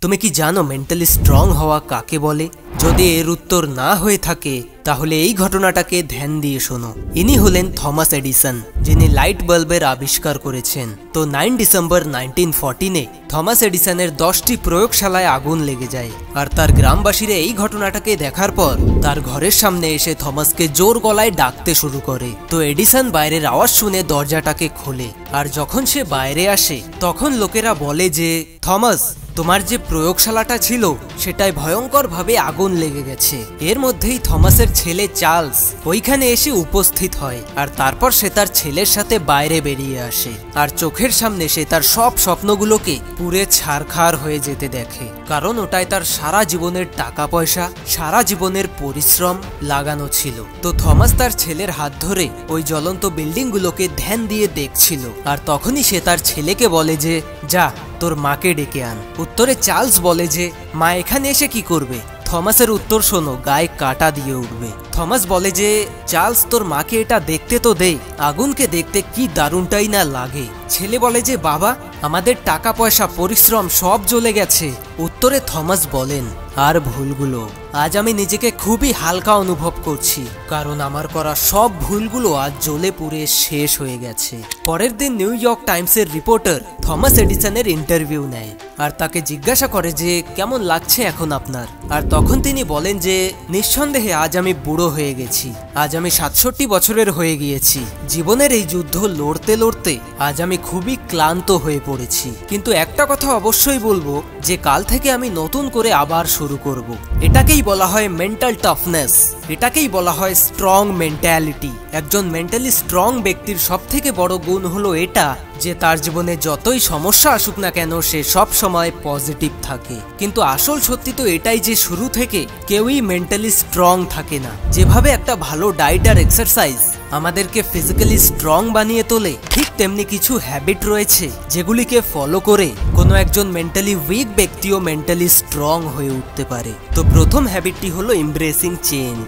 তুমি কি জানো মেন্টালি স্ট্রং হওয়া কাকে বলে? যদি এর উত্তর না হয়ে থাকে তাহলে এই ঘটনাটাকে ধ্যান দিয়ে শোনো। ইনি হলেন থমাস এডিসন, যিনি লাইট বাল্বের আবিষ্কার করেছেন। তো 9 ডিসেম্বর 1914-এ থমাস এডিসনের 10টি প্রয়োগশালায় আগুন লেগে যায়। আর তার গ্রামবাসীরা এই ঘটনাটাকে দেখার পর তার ঘরের সামনে এসে থমাসকে জোর গলায় ডাকতে শুরু করে। তো এডিসন বাইরের আওয়াজ শুনে দরজাটাকে খোলে। আর যখন সে বাইরে আসে তখন লোকেরা বলে যে, থমাস, তোমার যে প্রয়োগশালাটা ছিল সেটাই ভয়ঙ্করভাবে আগুন লেগে গেছে। এর মধ্যেই থমাসের ছেলে চার্লস ওইখানে এসে উপস্থিত হয়। আর তারপর সে তার ছেলের সাথে বাইরে বেরিয়ে আসে। আর চোখের সামনে সে তার সব স্বপ্নগুলোকে পুড়ে ছারখার হয়ে যেতে দেখে, কারণ ওটাই তার সারা জীবনের টাকা পয়সা, সারা জীবনের পরিশ্রম লাগানো ছিল। তো থমাস তার ছেলের হাত ধরে ওই জ্বলন্ত বিল্ডিংগুলোকে ধ্যান দিয়ে দেখছিল। আর তখনই সে তার ছেলেকে বলে যে, যা তোর মাকে ডেকে আন। উত্তরে চার্লস বলে যে, মা এখানে এসে কি করবে? থমাসের উত্তর শোনো, গায়ে কাটা দিয়ে উঠবে। থমাস বলে যে, চার্লস, তোর মাকে এটা দেখতে তো দে, আগুনকে দেখতে কি দারুণটাই না লাগে। ছেলে বলে যে, বাবা, আমাদের টাকা পয়সা পরিশ্রম সব জ্বলে গেছে। উত্তরে থমাস বলেন, আর ভুলগুলো, আজ আমি নিজেকে খুবই হালকা অনুভব করছি, কারণ আমার করা সব ভুলগুলো আজ জ্বলে পুড়ে শেষ হয়ে গেছে। পরের দিন নিউ ইয়র্ক টাইমসের রিপোর্টার থমাস এডিসনের ইন্টারভিউ নেয় আর তাকে জিজ্ঞাসা করে যে, কেমন লাগছে এখন আপনার? আর তখন তিনি বলেন যে, নিঃসন্দেহে আজ আমি বুড়ো হয়ে গেছি। আজ আমি 67 বছরের হয়ে গিয়েছি। জীবনের এই যুদ্ধ লড়তে লড়তে আজ আমি খুবই ক্লান্ত হয়ে পড়েছি। কিন্তু একটা কথা অবশ্যই বলবো যে কাল থেকে আমি নতুন করে আবার শুরু করব। এটাকেই বলা হয় মেন্টাল টাফনেস, এটাকেই বলা হয় স্ট্রং মেন্টালিটি। একজন মেন্টালি স্ট্রং ব্যক্তির সবথেকে বড় গুণ হলো এটা যে তার জীবনে যতই সমস্যা আসুক না কেন সে সব সময় পজিটিভ থাকে। কিন্তু আসল সত্যি তো এটাই যে শুরু থেকে কেউই মেন্টালি স্ট্রং থাকে না। যেভাবে একটা ভালো ডায়েট আর এক্সারসাইজ আমাদেরকে ফিজিক্যালি স্ট্রং বানিয়ে তোলে, ঠিক তেমনি কিছু হ্যাবিট রয়েছে যেগুলিকে ফলো করে কোনো একজন মেন্টালি উইক ব্যক্তিও মেন্টালি স্ট্রং হয়ে উঠতে পারে। তো প্রথম হ্যাবিটটি হলো এমব্রেসিং চেঞ্জ।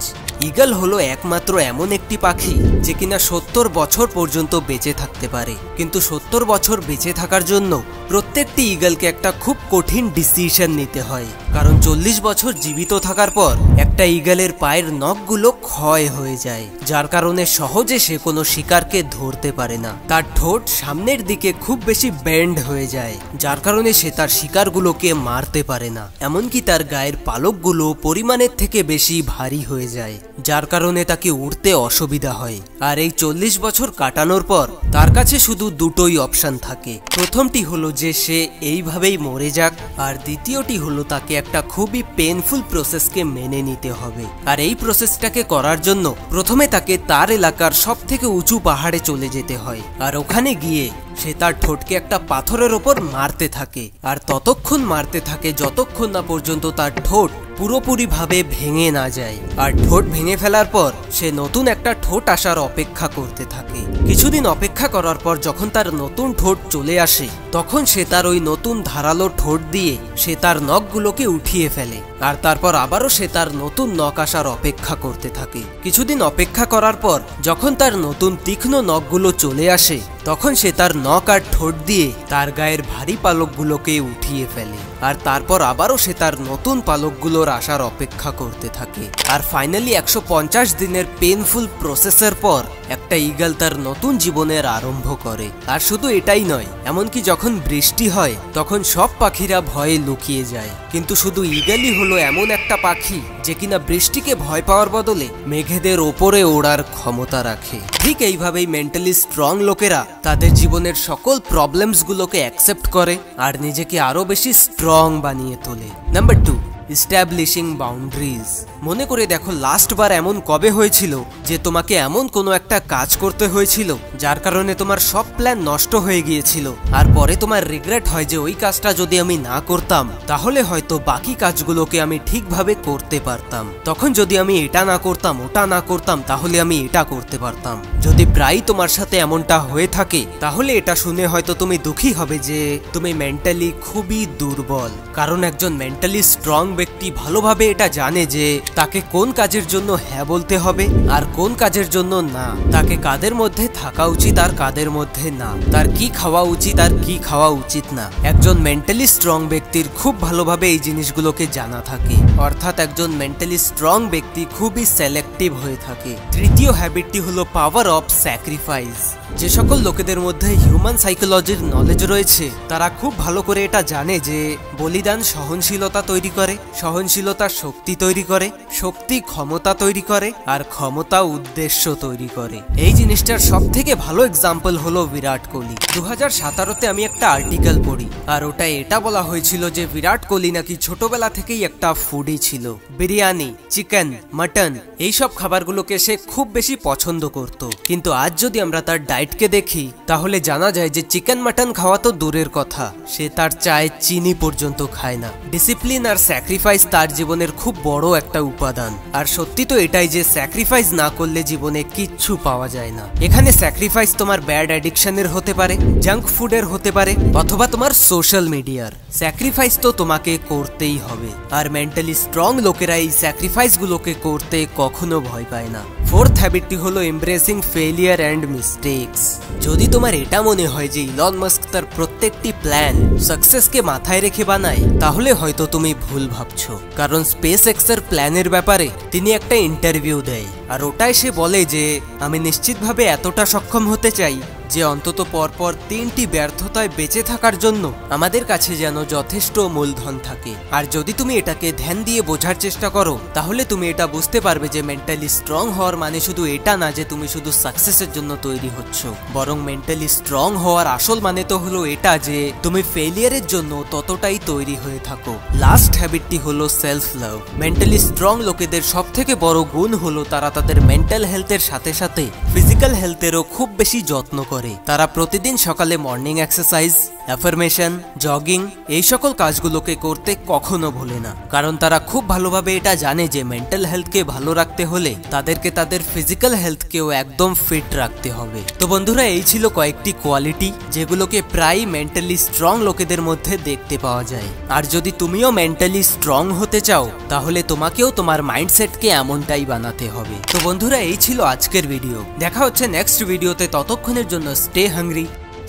ঈগল হলো একমাত্র এমন একটি পাখি যে কিনা 70 বছর পর্যন্ত বেঁচে থাকতে পারে। কিন্তু 70 বছর বেঁচে থাকার জন্য প্রত্যেকটি ঈগলকে একটা খুব কঠিন ডিসিশন নিতে হয়, কারণ 40 বছর জীবিত থাকার পর একটা ঈগলের পায়ের নখগুলো ক্ষয় হয়ে যায়, যার কারণে সহজে সে কোনো শিকারকে ধরতে পারে না। তার ঠোঁট সামনের দিকে খুব বেশি বেন্ড হয়ে যায়, যার কারণে সে তার শিকারগুলোকে মারতে পারে না। এমনকি তার গায়ের পালকগুলো পরিমাণের থেকে বেশি ভারী হয়ে যায়, যার কারণে তাকে উড়তে অসুবিধা হয়। আর এই 40 বছর কাটানোর পর তার কাছে শুধু দুটোই অপশন থাকে। প্রথমটি হলো যে সে এইভাবেই মরে যাক, আর দ্বিতীয়টি হলো তাকে একটা খুবই পেইনফুল প্রসেসকে মেনে নিতে হবে। আর এই প্রসেসটাকে করার জন্য প্রথমে তাকে তার এলাকার সব থেকে উঁচু পাহাড়ে চলে যেতে হয়। আর ওখানে গিয়ে সে তার ঠোঁটকে একটা পাথরের ওপর মারতে থাকে, আর ততক্ষণ মারতে থাকে যতক্ষণ না পর্যন্ত তার ঠোঁট পুরোপুরিভাবে ভেঙে না যায়। আর ঠোঁট ভেঙে ফেলার পর সে নতুন একটা ঠোঁট আসার অপেক্ষা করতে থাকে। কিছুদিন অপেক্ষা করার পর যখন তার নতুন ঠোঁট চলে আসে তখন সে তার ওই নতুন ধারালো ঠোঁট দিয়ে সে তার নখগুলোকে উঠিয়ে ফেলে। আর তারপর আবারও সে তার নতুন নখ আসার অপেক্ষা করতে থাকে। কিছুদিন অপেক্ষা করার পর যখন তার নতুন তীক্ষ্ণ নখগুলো চলে আসে তখন সে তার নখ আর ঠোঁট দিয়ে তার গায়ের ভারী পালকগুলোকে উঠিয়ে ফেলে। আর তারপর আবারও সে তার নতুন পালকগুলোর আসার অপেক্ষা করতে থাকে। আর ফাইনালি 150 দিনের পেইনফুল প্রসেসের পর একটা ঈগল তার নতুন জীবনের আরম্ভ করে। আর শুধু এটাই নয়, এমনকি যখন বৃষ্টি হয় তখন সব পাখিরা ভয়ে লুকিয়ে যায়। কিন্তু শুধু ঈগলই হলো এমন একটা পাখি যে কিনা বৃষ্টিকে ভয় পাওয়ার বদলে মেঘেদের ওপরে ওড়ার ক্ষমতা রাখে। ঠিক এইভাবেই মেন্টালি স্ট্রং লোকেরা তাদের জীবনের সকল প্রবলেমসগুলোকে অ্যাকসেপ্ট করে আর নিজেকে আরো বেশি স্ট্রং বানিয়ে তোলে। Number 2, establishing boundaries. মনে করে দেখো, লাস্টবার এমন কবে হয়েছিল যে তোমাকে এমন কোনো একটা কাজ করতে হয়েছিল যার কারণে তোমার সব প্ল্যান নষ্ট হয়ে গিয়েছিল, আর পরে তোমার রিগ্রেট হয় যে ওই কাজটা যদি আমি না করতাম তাহলে হয়তো বাকি কাজগুলোকে আমি ঠিকভাবে করতে পারতাম। তখন যদি আমি এটা না করতাম, ওটা না করতাম, তাহলে আমি এটা করতে পারতাম। যদি প্রায় তোমার সাথে এমনটা হয়ে থাকে তাহলে এটা শুনে হয়তো তুমি দুঃখী হবে যে তুমি মেন্টালি খুবই দুর্বল, কারণ একজন মেন্টালি স্ট্রং ব্যক্তি ভালোভাবে এটা জানে যে তাকে কোন কাজের জন্য হ্যাঁ বলতে হবে আর কোন কাজের জন্য না, তাকে কাদের মধ্যে থাকা উচিত আর কাদের মধ্যে না, তার কি খাওয়া উচিত আর কি খাওয়া উচিত না। একজন মেন্টালি স্ট্রং ব্যক্তির খুব ভালোভাবে এই জিনিসগুলোকে জানা থাকে, অর্থাৎ একজন মেন্টালি স্ট্রং ব্যক্তি খুবই সিলেক্টিভ হয়ে থাকে। তৃতীয় হ্যাবিটটি হলো পাওয়ার অফ স্যাক্রিফাইস। যে সকল লোকেদের মধ্যে হিউম্যান সাইকোলজির নলেজ রয়েছে তারা খুব ভালো করে এটা জানে যে বলিদান সহনশীলতা তৈরি করে, সহনশীলতা শক্তি তৈরি করে, শক্তি ক্ষমতা তৈরি করে, আর ক্ষমতা উদ্দেশ্য তৈরি করে। এই জিনিসটার সব থেকে ভালো এক্সাম্পল হলো বিরাট কোহলি। 2017-তে আমি একটা আর্টিকেল পড়ি আর ওটাই এটা বলা হয়েছিল যে বিরাট কোহলি নাকি ছোটবেলা থেকেই একটা ফুডি ছিল। বিরিয়ানি, চিকেন, মাটন এইসব খাবারগুলোকে সে খুব বেশি পছন্দ করত। কিন্তু আজ যদি আমরা তার ডায়েটকে দেখি তাহলে জানা যায় যে চিকেন মাটন খাওয়া তো দূরের কথা, সে তার চায়ে চিনি পর্যন্ত খায় না। ডিসিপ্লিন আর স্যাক্রিফাইস তার জীবনের খুব বড় একটা উপাদান। আর সত্যি তো এটাই যে স্যাক্রিফাইস না করলে জীবনে কিচ্ছু পাওয়া যায় না। এখানে স্যাক্রিফাইস তোমার ব্যাড অ্যাডিকশনের হতে পারে, জাঙ্ক ফুডের হতে পারে, অথবা তোমার সোশ্যাল মিডিয়ার। স্যাক্রিফাইস তো তোমাকে করতেই হবে। আর মেন্টালি স্ট্রং লোকেরা এই স্যাক্রিফাইস গুলোকে করতে কখনো ভয় পায় না। ফোর্থ হ্যাবিটটি হলো এমব্রেসিং ফেলিয়ার অ্যান্ড মিস্টেকস। যদি তোমার এটা মনে হয় যে ইলন মাস্ক তার প্রত্যেকটি প্ল্যান সাকসেসকে মাথায় রেখে বানায়, তাহলে হয়তো তুমি ভুল ভাবছো। কারণ স্পেস এক্সের প্ল্যানের ব্যাপারে তিনি একটা ইন্টারভিউ দেয় আর ওটাই সে বলে যে আমি নিশ্চিতভাবে এতটা সক্ষম হতে চাই যে অন্তত পরপর 3টি ব্যর্থতায় বেঁচে থাকার জন্য আমাদের কাছে যেন যথেষ্ট মূলধন থাকে। আর যদি তুমি এটাকে ধ্যান দিয়ে বোঝার চেষ্টা করো তাহলে তুমি এটা বুঝতে পারবে যে মেন্টালি স্ট্রং হওয়ার মানে শুধু এটা না যে তুমি শুধু সাকসেসের জন্য তৈরি হচ্ছ, বরং মেন্টালি স্ট্রং হওয়ার আসল মানে তো হলো এটা যে তুমি ফেলিয়ারের জন্য ততটাই তৈরি হয়ে থাকো। লাস্ট হ্যাবিটটি হলো সেলফ লাভ। মেন্টালি স্ট্রং লোকেদের সব থেকে বড় গুণ হলো তারা তাদের মেন্টাল হেলথের সাথে সাথে ফিজিক্যাল হেলথেরও খুব বেশি যত্ন করে। তারা প্রতিদিন সকালে মর্নিং এক্সারসাইজ, অ্যাফার্মেশন, জগিং এই সকল কাজগুলোকে করতে কখনো ভোলে না। কারণ তারা খুব ভালোভাবে এটা জানে যে মেন্টাল হেলথকে ভালো রাখতে হলে তাদেরকে তাদের ফিজিক্যাল হেলথকেও একদম ফিট রাখতে হবে। তো বন্ধুরা, এই ছিল কয়েকটি কোয়ালিটি যেগুলোকে প্রায় মেন্টালি স্ট্রং লোকেদের মধ্যে দেখতে পাওয়া যায়। আর যদি তুমিও মেন্টালি স্ট্রং হতে চাও তাহলে তোমাকেও তোমার মাইন্ডসেটকে এমনটাই বানাতে হবে। তো বন্ধুরা, এই ছিল আজকের ভিডিও। দেখা হচ্ছে নেক্সট ভিডিওতে। ততক্ষণের জন্য স্টে হাংরি,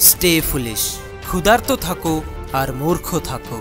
স্টে ফুলিশ। ক্ষুধার্ত থাকো আর মূর্খ থাকো।